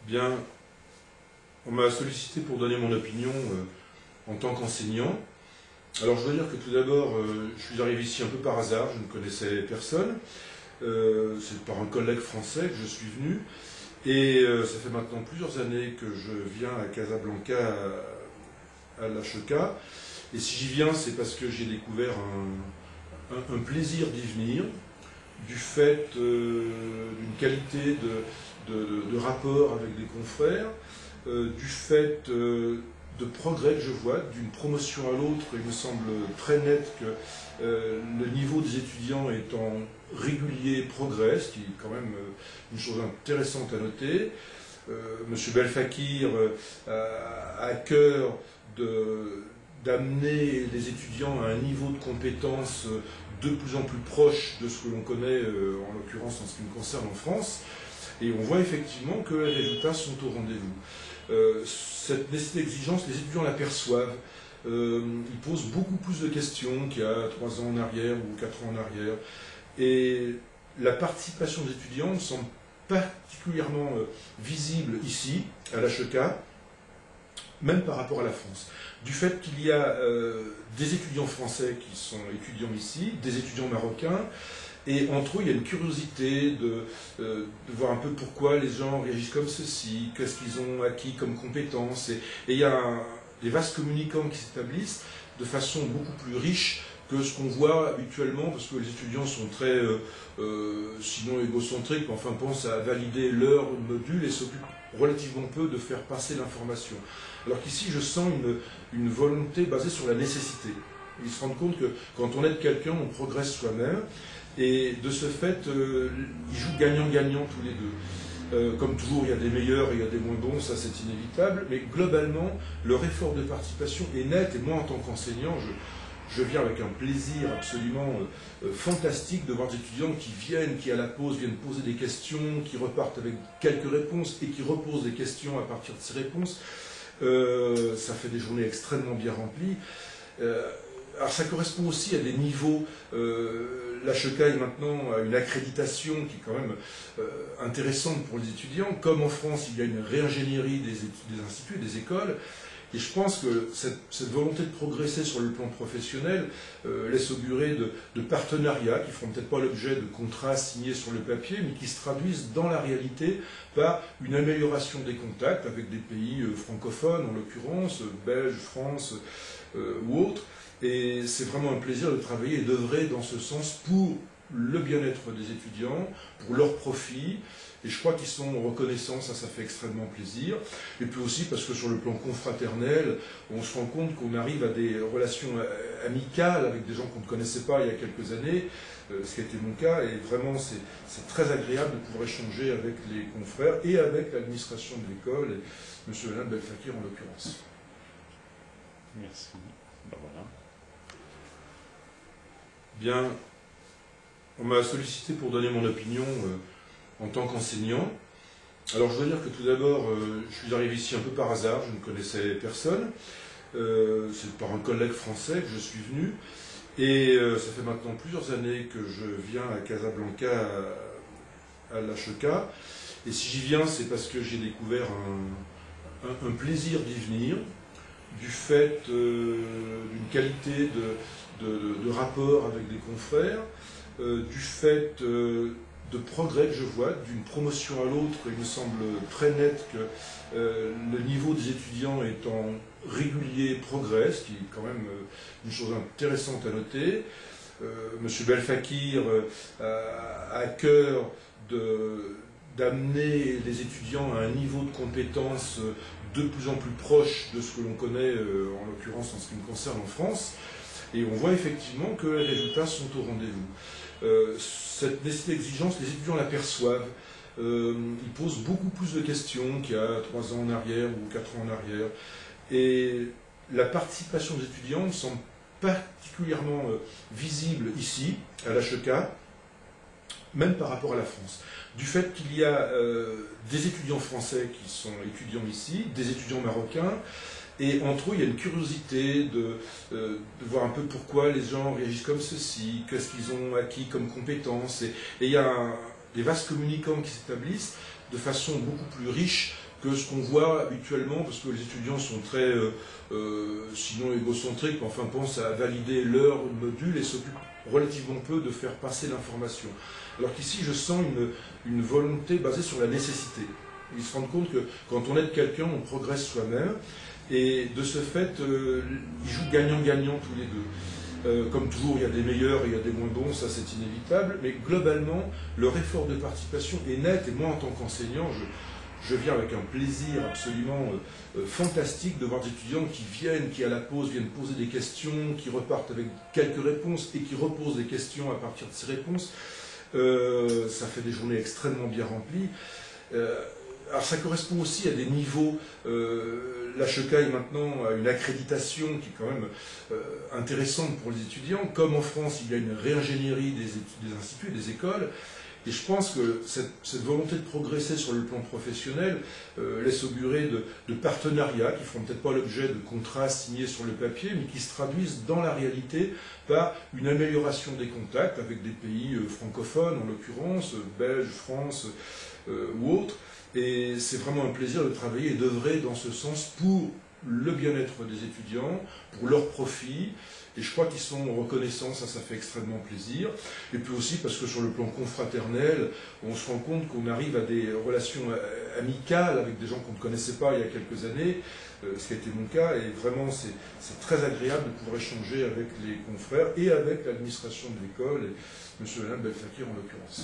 Bien, on m'a sollicité pour donner mon opinion en tant qu'enseignant. Alors je dois dire que tout d'abord, je suis arrivé ici un peu par hasard, je ne connaissais personne. C'est par un collègue français que je suis venu. Et ça fait maintenant plusieurs années que je viens à Casablanca, à l'HEK. Et si j'y viens, c'est parce que j'ai découvert un plaisir d'y venir, du fait d'une qualité de rapport avec des confrères, du fait de progrès que je vois, d'une promotion à l'autre. Il me semble très net que le niveau des étudiants étant régulier progresse, ce qui est quand même une chose intéressante à noter. Monsieur Belfakir a à cœur d'amener les étudiants à un niveau de compétence de plus en plus proche de ce que l'on connaît, en l'occurrence en ce qui me concerne en France. Et on voit effectivement que les résultats sont au rendez-vous. Cette nécessité d'exigence, les étudiants l'aperçoivent. Ils posent beaucoup plus de questions qu'il y a 3 ans en arrière ou 4 ans en arrière. Et la participation des étudiants me semble particulièrement visible ici, à l'HEK, même par rapport à la France. Du fait qu'il y a des étudiants français qui sont étudiants ici, des étudiants marocains, et entre eux, il y a une curiosité de voir un peu pourquoi les gens réagissent comme ceci, qu'est-ce qu'ils ont acquis comme compétences. Et il y a des vases communicants qui s'établissent de façon beaucoup plus riche que ce qu'on voit habituellement, parce que les étudiants sont très, sinon égocentriques, mais enfin pensent à valider leur module et s'occupent relativement peu de faire passer l'information. Alors qu'ici, je sens une volonté basée sur la nécessité. Ils se rendent compte que quand on aide quelqu'un, on progresse soi-même. Et de ce fait, ils jouent gagnant-gagnant tous les deux. Comme toujours, il y a des meilleurs et il y a des moins bons, ça c'est inévitable. Mais globalement, leur effort de participation est net. Et moi, en tant qu'enseignant, je viens avec un plaisir absolument fantastique de voir des étudiants qui viennent, qui à la pause viennent poser des questions, qui repartent avec quelques réponses et qui reposent des questions à partir de ces réponses. Ça fait des journées extrêmement bien remplies. Alors ça correspond aussi à des niveaux. L'HEK est maintenant à une accréditation qui est quand même intéressante pour les étudiants. Comme en France, il y a une réingénierie des instituts, des écoles. Et je pense que cette volonté de progresser sur le plan professionnel laisse augurer de partenariats qui ne feront peut-être pas l'objet de contrats signés sur le papier, mais qui se traduisent dans la réalité par une amélioration des contacts avec des pays francophones, en l'occurrence, Belge, France ou autres. Et c'est vraiment un plaisir de travailler et d'œuvrer dans ce sens pour le bien-être des étudiants, pour leur profit. Et je crois qu'ils sont reconnaissants, ça fait extrêmement plaisir. Et puis aussi parce que sur le plan confraternel, on se rend compte qu'on arrive à des relations amicales avec des gens qu'on ne connaissait pas il y a quelques années, ce qui a été mon cas. Et vraiment, c'est très agréable de pouvoir échanger avec les confrères et avec l'administration de l'école, et M. et Mme Belfakir en l'occurrence. Merci. Ben voilà. Bien, on m'a sollicité pour donner mon opinion en tant qu'enseignant. Alors je dois dire que tout d'abord, je suis arrivé ici un peu par hasard, je ne connaissais personne. C'est par un collègue français que je suis venu. Et ça fait maintenant plusieurs années que je viens à Casablanca, à l'HEK. Et si j'y viens, c'est parce que j'ai découvert un plaisir d'y venir, du fait d'une qualité de rapport avec des confrères, du fait de progrès que je vois, d'une promotion à l'autre. Il me semble très net que le niveau des étudiants étant régulier progresse, ce qui est quand même une chose intéressante à noter. Monsieur Belfakir a à cœur d'amener les étudiants à un niveau de compétence de plus en plus proche de ce que l'on connaît, en l'occurrence en ce qui me concerne en France. Et on voit effectivement que les résultats sont au rendez-vous. Cette nécessité d'exigence, les étudiants l'aperçoivent. Ils posent beaucoup plus de questions qu'il y a 3 ans en arrière ou 4 ans en arrière. Et la participation des étudiants me semble particulièrement visible ici, à l'HEK, même par rapport à la France. Du fait qu'il y a des étudiants français qui sont étudiants ici, des étudiants marocains, et entre eux, il y a une curiosité de voir un peu pourquoi les gens réagissent comme ceci, qu'est-ce qu'ils ont acquis comme compétences. Et il y a des vases communicants qui s'établissent de façon beaucoup plus riche que ce qu'on voit habituellement, parce que les étudiants sont très, sinon égocentriques, mais enfin pensent à valider leur module et s'occupent relativement peu de faire passer l'information. Alors qu'ici, je sens une volonté basée sur la nécessité. Ils se rendent compte que quand on aide quelqu'un, on progresse soi-même, et de ce fait, ils jouent gagnant-gagnant tous les deux. Comme toujours, il y a des meilleurs et il y a des moins bons, ça c'est inévitable, mais globalement, leur effort de participation est net, et moi en tant qu'enseignant, je viens avec un plaisir absolument fantastique de voir des étudiants qui viennent, qui à la pause viennent poser des questions, qui repartent avec quelques réponses et qui reposent des questions à partir de ces réponses. Ça fait des journées extrêmement bien remplies. Alors ça correspond aussi à des niveaux. L'HECAI maintenant a une accréditation qui est quand même intéressante pour les étudiants. Comme en France, il y a une réingénierie des instituts, des écoles. Et je pense que cette volonté de progresser sur le plan professionnel laisse augurer de partenariats qui ne feront peut-être pas l'objet de contrats signés sur le papier, mais qui se traduisent dans la réalité par une amélioration des contacts avec des pays francophones, en l'occurrence, Belge, France ou autres. Et c'est vraiment un plaisir de travailler et d'œuvrer dans ce sens pour le bien-être des étudiants, pour leur profit. Et je crois qu'ils sont reconnaissants, ça fait extrêmement plaisir. Et puis aussi parce que sur le plan confraternel, on se rend compte qu'on arrive à des relations amicales avec des gens qu'on ne connaissait pas il y a quelques années, ce qui a été mon cas. Et vraiment, c'est très agréable de pouvoir échanger avec les confrères et avec l'administration de l'école, et M. et Mme Belfakir en l'occurrence.